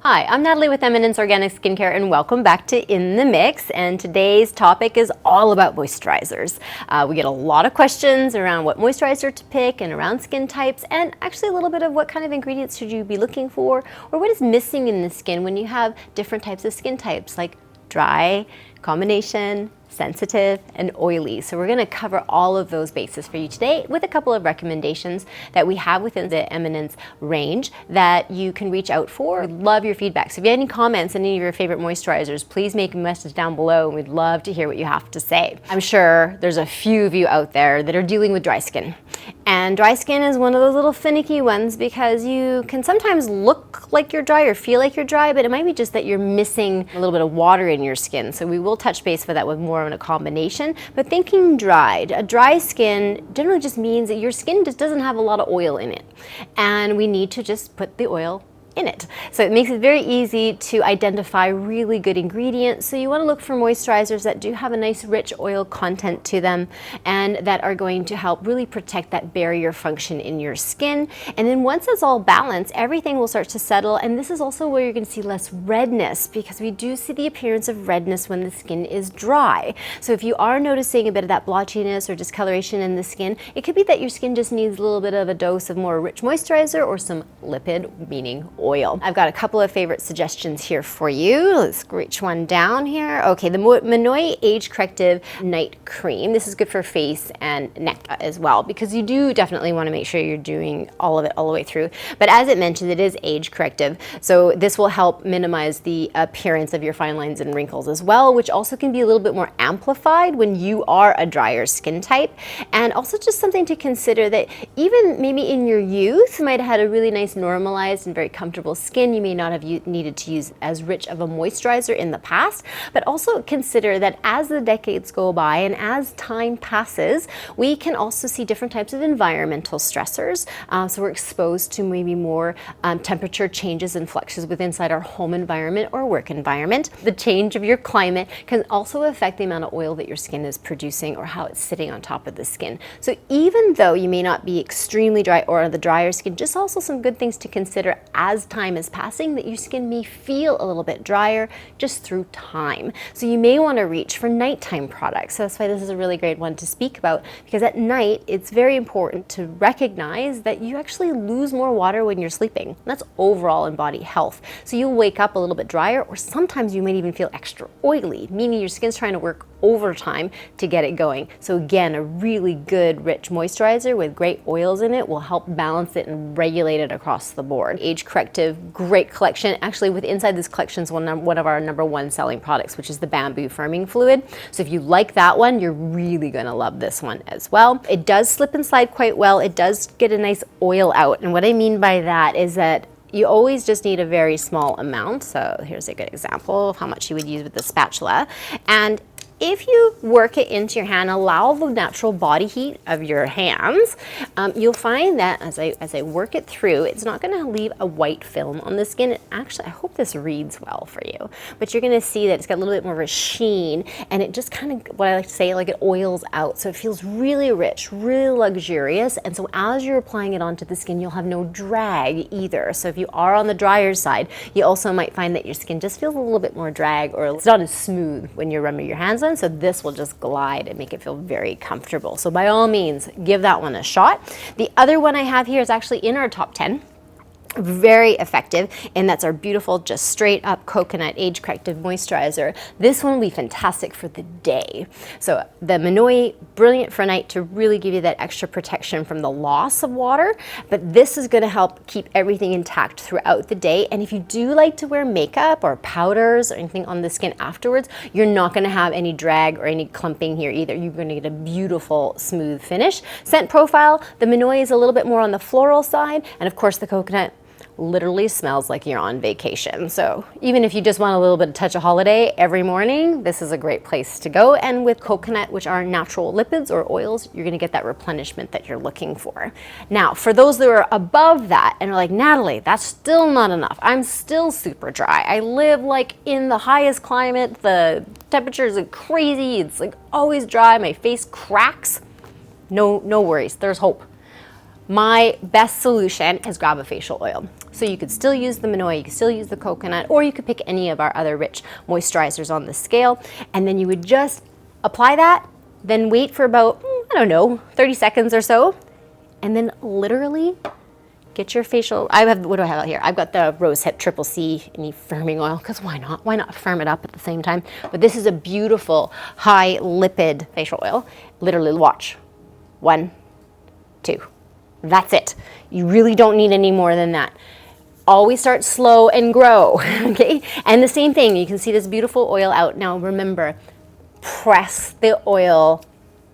Hi, I'm Natalie with Eminence Organic Skincare and welcome back to In the Mix. And today's topic is all about moisturizers. We get a lot of questions around what moisturizer to pick and around skin types, and actually a little bit of what kind of ingredients should you be looking for, or what is missing in the skin when you have different types of skin types like dry, combination, sensitive, and oily. So we're going to cover all of those bases for you today with a couple of recommendations that we have within the Eminence range that you can reach out for. We'd love your feedback. So if you have any comments on any of your favorite moisturizers, please make a message down below and we'd love to hear what you have to say. I'm sure there's a few of you out there that are dealing with dry skin. And dry skin is one of those little finicky ones because you can sometimes look like you're dry or feel like you're dry, but it might be just that you're missing a little bit of water in your skin. So we will touch base with that with more of a combination. But thinking dried, a dry skin generally just means that your skin just doesn't have a lot of oil in it. And we need to just put the oil in it. So it makes it very easy to identify really good ingredients. So you want to look for moisturizers that do have a nice rich oil content to them and that are going to help really protect that barrier function in your skin. And then once it's all balanced, everything will start to settle. And this is also where you're going to see less redness, because we do see the appearance of redness when the skin is dry. So if you are noticing a bit of that blotchiness or discoloration in the skin, it could be that your skin just needs a little bit of a dose of more rich moisturizer or some lipid, meaning oil. I've got a couple of favorite suggestions here for you. Let's reach one down here. Okay, the Monoi Age Corrective Night Cream. This is good for face and neck as well, because you do definitely want to make sure you're doing all of it all the way through. But as it mentioned, it is age corrective. So this will help minimize the appearance of your fine lines and wrinkles as well, which also can be a little bit more amplified when you are a drier skin type. And also just something to consider that even maybe in your youth, you might have had a really nice normalized and very comfortable skin. You may not have needed to use as rich of a moisturizer in the past, but also consider that as the decades go by and as time passes, we can also see different types of environmental stressors. So we're exposed to maybe more temperature changes and fluxes within inside our home environment or work environment. The change of your climate can also affect the amount of oil that your skin is producing or how it's sitting on top of the skin. So even though you may not be extremely dry or the drier skin, just also some good things to consider as time is passing, that your skin may feel a little bit drier just through time. So you may want to reach for nighttime products. So that's why this is a really great one to speak about, because at night it's very important to recognize that you actually lose more water when you're sleeping. That's overall in body health. So you'll wake up a little bit drier, or sometimes you might even feel extra oily, meaning your skin's trying to work overtime to get it going. So again, a really good rich moisturizer with great oils in it will help balance it and regulate it across the board. Age Corrective, great collection. Actually, with inside this collection is one of our #1 selling products, which is the bamboo firming fluid. So if you like that one, you're really gonna love this one as well. It does slip and slide quite well. It does get a nice oil out. And what I mean by that is that you always just need a very small amount. So here's a good example of how much you would use with the spatula. And if you work it into your hand, allow the natural body heat of your hands, you'll find that as I work it through, it's not gonna leave a white film on the skin. Actually, I hope this reads well for you, but you're gonna see that it's got a little bit more of a sheen, and it just kind of, what I like to say, like it oils out. So it feels really rich, really luxurious. And so as you're applying it onto the skin, you'll have no drag either. So if you are on the drier side, you also might find that your skin just feels a little bit more drag, or it's not as smooth when you're rubbing your hands on. So this will just glide and make it feel very comfortable. So by all means, give that one a shot. The other one I have here is actually in our top 10. Very effective, and that's our beautiful, just straight up coconut age corrective moisturizer. This one will be fantastic for the day. So the Monoi, brilliant for night to really give you that extra protection from the loss of water, but this is going to help keep everything intact throughout the day. And if you do like to wear makeup or powders or anything on the skin afterwards, you're not going to have any drag or any clumping here either. You're going to get a beautiful smooth finish. Scent profile, the Monoi is a little bit more on the floral side, and of course the coconut literally smells like you're on vacation. So even if you just want a little bit of touch of holiday every morning, this is a great place to go. And with coconut, which are natural lipids or oils, you're gonna get that replenishment that you're looking for. Now, for those that are above that and are like, Natalie, that's still not enough. I'm still super dry. I live like in the highest climate. The temperature is like crazy. It's like always dry. My face cracks. No worries, there's hope. my best solution is grab a facial oil. So you could still use the Monoi, you could still use the coconut, or you could pick any of our other rich moisturizers on the scale, and then you would just apply that, then wait for about, I don't know, 30 seconds or so, and then literally get your facial, what do I have out here? I've got the Rosehip Triple C firming oil, because why not? Why not firm it up at the same time? But this is a beautiful high lipid facial oil. Literally watch. 1, 2. That's it. You really don't need any more than that. Always start slow and grow, okay? And the same thing, you can see this beautiful oil out. Now remember, press the oil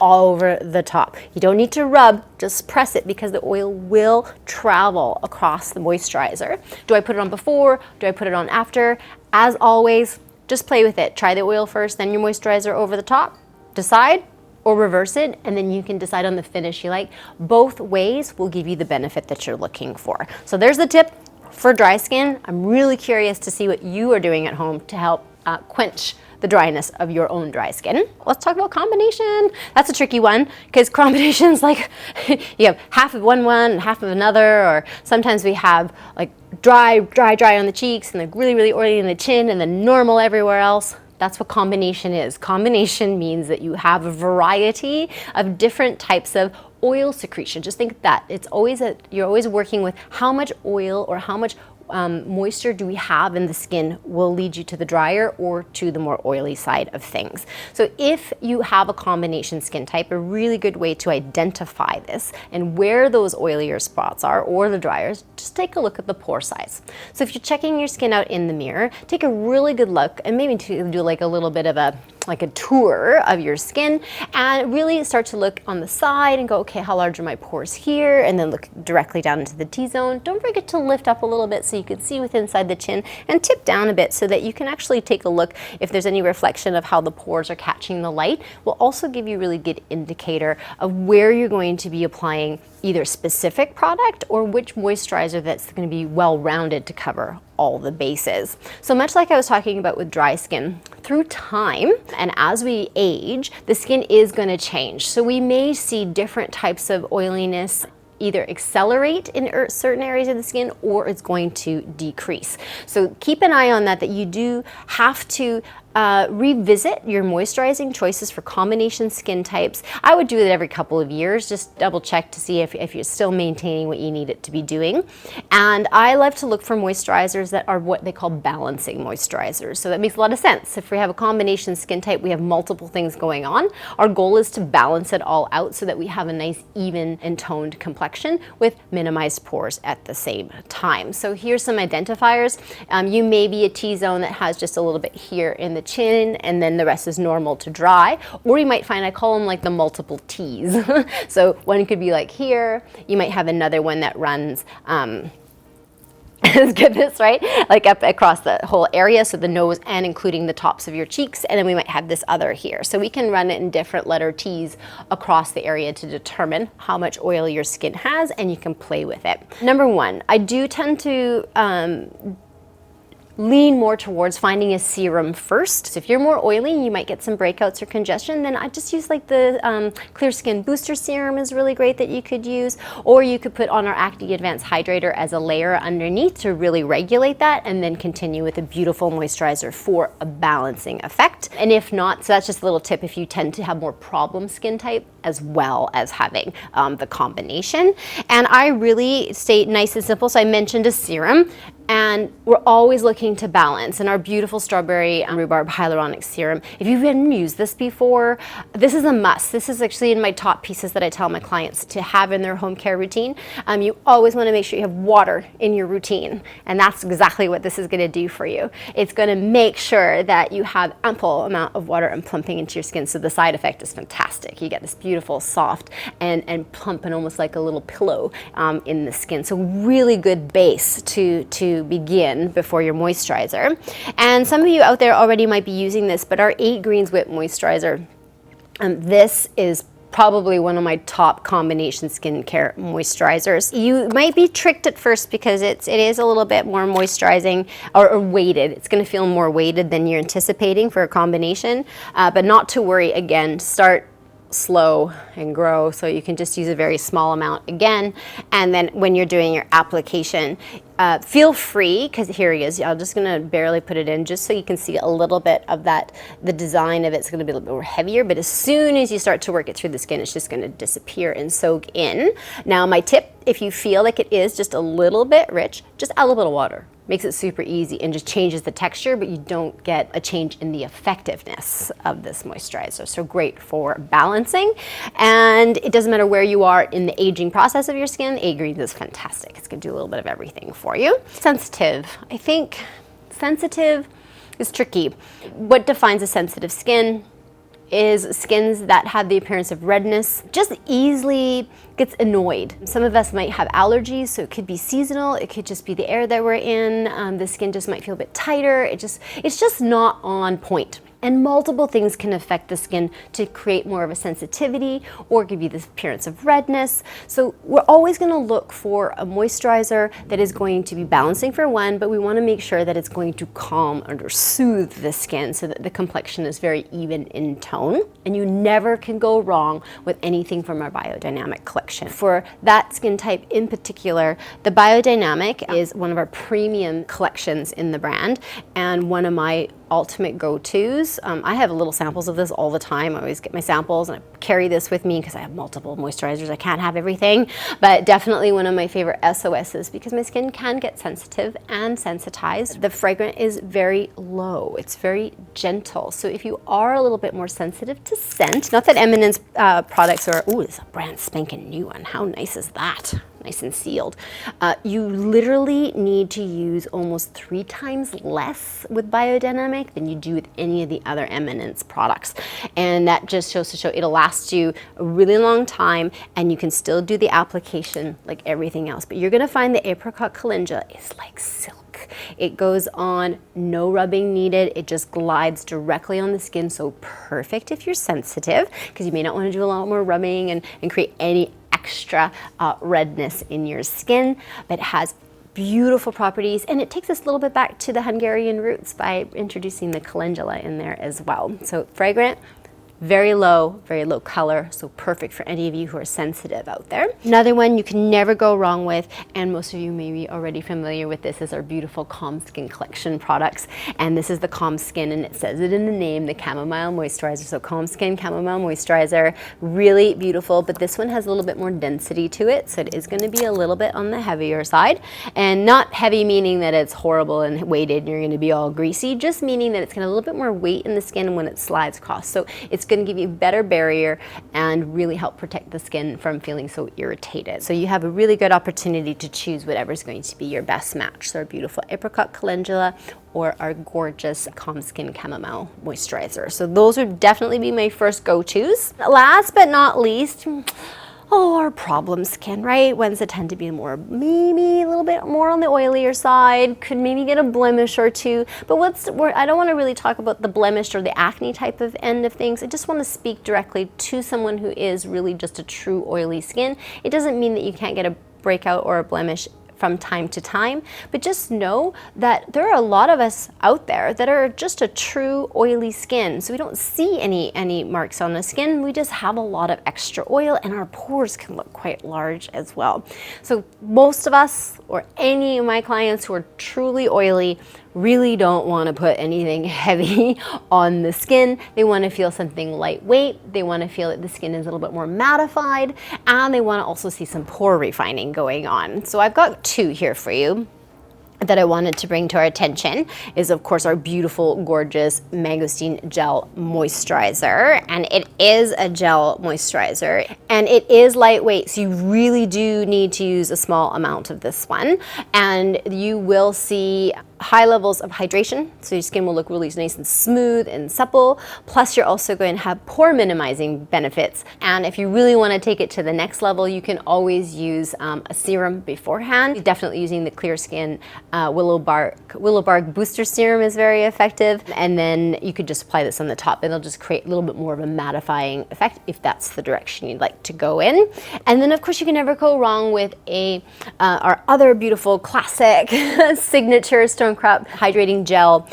all over the top. You don't need to rub, just press it, because the oil will travel across the moisturizer. Do I put it on before? Do I put it on after? As always, just play with it. Try the oil first, then your moisturizer over the top. Decide, or reverse it, and then you can decide on the finish you like. Both ways will give you the benefit that you're looking for. So there's the tip for dry skin. I'm really curious to see what you are doing at home to help quench the dryness of your own dry skin. Let's talk about combination. That's a tricky one, because combinations, like you have half of one and half of another, or sometimes we have like dry on the cheeks and like really oily in the chin and then normal everywhere else. That's what combination is. Combination means that you have a variety of different types of oil secretion. Just think that it's always you're always working with how much oil or how much moisture do we have in the skin will lead you to the drier or to the more oily side of things. So if you have a combination skin type, a really good way to identify this and where those oilier spots are or the driers, just take a look at the pore size. So if you're checking your skin out in the mirror, take a really good look and maybe do like a little bit of a tour of your skin and really start to look on the side and go, okay, how large are my pores here? And then look directly down into the T-zone. Don't forget to lift up a little bit so you can see within inside the chin, and tip down a bit so that you can actually take a look if there's any reflection of how the pores are catching the light. Will also give you a really good indicator of where you're going to be applying either specific product or which moisturizer that's going to be well-rounded to cover all the bases. So much like I was talking about with dry skin, through time and as we age, the skin is going to change. So we may see different types of oiliness either accelerate in certain areas of the skin, or it's going to decrease. So keep an eye on that you do have to revisit your moisturizing choices for combination skin types. I would do it every couple of years, just double check to see if you're still maintaining what you need it to be doing. And I love to look for moisturizers that are what they call balancing moisturizers. So that makes a lot of sense. If we have a combination skin type, we have multiple things going on. Our goal is to balance it all out so that we have a nice even and toned complexion with minimized pores at the same time. So here's some identifiers. You may be a T-zone that has just a little bit here in the chin and then the rest is normal to dry, or you might find, I call them like the multiple T's. So one could be like here, you might have another one that runs let's get this right, like up across the whole area, so the nose and including the tops of your cheeks, and then we might have this other here. So we can run it in different letter T's across the area to determine how much oil your skin has, and you can play with it. Number one, I do tend to lean more towards finding a serum first. So if you're more oily, you might get some breakouts or congestion, then I just use like the Clear Skin Booster Serum is really great that you could use, or you could put on our Acne Advanced Hydrator as a layer underneath to really regulate that, and then continue with a beautiful moisturizer for a balancing effect. And if not, so that's just a little tip if you tend to have more problem skin type, as well as having the combination. And I really stay nice and simple. So I mentioned a serum, and we're always looking to balance. And our beautiful strawberry and rhubarb hyaluronic serum, if you haven't used this before, this is a must. This is actually in my top pieces that I tell my clients to have in their home care routine. You always want to make sure you have water in your routine, and that's exactly what this is going to do for you. It's going to make sure that you have ample amount of water and plumping into your skin, so the side effect is fantastic. You get this beautiful, soft, and plump, and almost like a little pillow in the skin. So really good base to begin before your moisturizer. And some of you out there already might be using this, but our 8 Greens Whip Moisturizer, this is probably one of my top combination skincare moisturizers. You might be tricked at first because it is a little bit more moisturizing or weighted. It's going to feel more weighted than you're anticipating for a combination, but not to worry. Again, start slow and grow, so you can just use a very small amount again. And then when you're doing your application, feel free, because here he is, I'm just gonna barely put it in just so you can see a little bit of that. The design of it's gonna be a little bit more heavier, but as soon as you start to work it through the skin, it's just gonna disappear and soak in. Now my tip, if you feel like it is just a little bit rich, just add a little bit of water. Makes it super easy and just changes the texture, but you don't get a change in the effectiveness of this moisturizer. So great for balancing. And it doesn't matter where you are in the aging process of your skin, A-Green is fantastic. It's gonna do a little bit of everything for you. Sensitive. I think sensitive is tricky. What defines a sensitive skin is skins that have the appearance of redness, just easily gets annoyed. Some of us might have allergies, so it could be seasonal, it could just be the air that we're in, the skin just might feel a bit tighter, it's just not on point. And multiple things can affect the skin to create more of a sensitivity or give you this appearance of redness. So we're always going to look for a moisturizer that is going to be balancing for one, but we want to make sure that it's going to calm or soothe the skin so that the complexion is very even in tone. And you never can go wrong with anything from our Biodynamic collection. For that skin type in particular, the Biodynamic is one of our premium collections in the brand and one of my ultimate go-tos. I have little samples of this all the time. I always get my samples and I carry this with me because I have multiple moisturizers. I can't have everything, but definitely one of my favorite SOSs because my skin can get sensitive and sensitized. The fragrance is very low. It's very gentle. So if you are a little bit more sensitive to scent, not that Eminence products are, ooh, it's a brand spanking new one. How nice is that? Nice and sealed. You literally need to use almost 3 times less with Biodynamic than you do with any of the other Eminence products. And that just shows to show it'll last you a really long time and you can still do the application like everything else. But you're gonna find the apricot calendula is like silk. It goes on, no rubbing needed. It just glides directly on the skin. So perfect if you're sensitive, because you may not want to do a lot more rubbing and create any extra redness in your skin, but it has beautiful properties, and it takes us a little bit back to the Hungarian roots by introducing the calendula in there as well. So fragrant, very low color, so perfect for any of you who are sensitive out there. Another one you can never go wrong with, and most of you may be already familiar with this, is our beautiful Calm Skin collection products. And this is the Calm Skin, and it says it in the name, the Chamomile Moisturizer. So Calm Skin Chamomile Moisturizer, really beautiful, but this one has a little bit more density to it, so it is going to be a little bit on the heavier side. And not heavy meaning that it's horrible and weighted and you're going to be all greasy, just meaning that it's going to have a little bit more weight in the skin when it slides across. So it's going to give you a better barrier and really help protect the skin from feeling so irritated. So you have a really good opportunity to choose whatever's going to be your best match. So our beautiful apricot calendula or our gorgeous Calm Skin Chamomile Moisturizer. So those would definitely be my first go-tos. Last but not least, our problem skin, right? Ones that tend to be more, maybe a little bit more on the oilier side, could maybe get a blemish or two. But I don't want to really talk about the blemish or the acne type of end of things. I just want to speak directly to someone who is really just a true oily skin. It doesn't mean that you can't get a breakout or a blemish from time to time, but just know that there are a lot of us out there that are just a true oily skin. So we don't see any marks on the skin, we just have a lot of extra oil and our pores can look quite large as well. So most of us, or any of my clients who are truly oily, really don't want to put anything heavy on the skin. They want to feel something lightweight. They want to feel that the skin is a little bit more mattified, and they want to also see some pore refining going on. So I've got 2 here for you that I wanted to bring to our attention. Is of course our beautiful, gorgeous Mangosteen Gel Moisturizer. And it is a gel moisturizer and it is lightweight, so you really do need to use a small amount of this one. And you will see high levels of hydration, so your skin will look really nice and smooth and supple. Plus you're also going to have pore minimizing benefits. And if you really want to take it to the next level, you can always use a serum beforehand. Definitely using the Clear Skin Willow Bark Booster Serum is very effective. And then you could just apply this on the top. It'll just create a little bit more of a mattifying effect if that's the direction you'd like to go in. And then of course you can never go wrong with our other beautiful classic signature Stone Crop Hydrating Gel.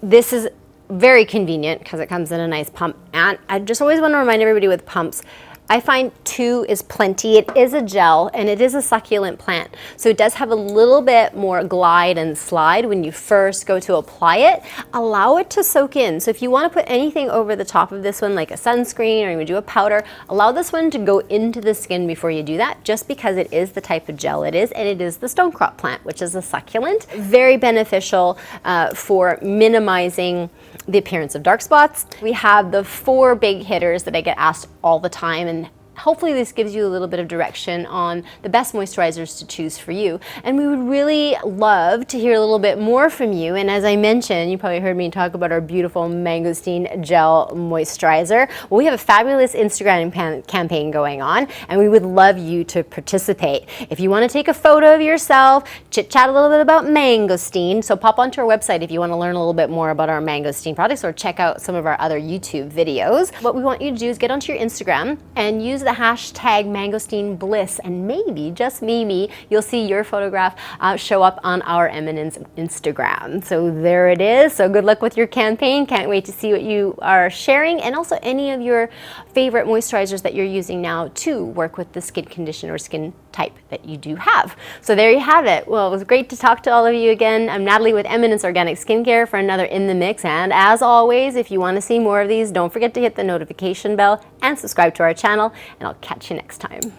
This is very convenient because it comes in a nice pump. And I just always want to remind everybody with pumps, I find 2 is plenty. It is a gel and it is a succulent plant. So it does have a little bit more glide and slide when you first go to apply it. Allow it to soak in. So if you want to put anything over the top of this one, like a sunscreen or you would do a powder, allow this one to go into the skin before you do that, just because it is the type of gel it is, and it is the stonecrop plant, which is a succulent. Very beneficial for minimizing the appearance of dark spots. We have the 4 big hitters that I get asked all the time, and hopefully this gives you a little bit of direction on the best moisturizers to choose for you. And we would really love to hear a little bit more from you. And as I mentioned, you probably heard me talk about our beautiful Mangosteen Gel Moisturizer. Well, we have a fabulous Instagram campaign going on, and we would love you to participate. If you want to take a photo of yourself, chit chat a little bit about Mangosteen, so pop onto our website if you want to learn a little bit more about our Mangosteen products, or check out some of our other YouTube videos. What we want you to do is get onto your Instagram and use the hashtag Mangosteen Bliss, and maybe, just maybe, you'll see your photograph show up on our Eminence Instagram. So there it is. So good luck with your campaign. Can't wait to see what you are sharing, and also any of your favorite moisturizers that you're using now to work with the skin condition or skin type that you do have. So there you have it. Well, it was great to talk to all of you again. I'm Natalie with Eminence Organic Skincare for another In the Mix, and as always, if you want to see more of these, don't forget to hit the notification bell and subscribe to our channel, and I'll catch you next time.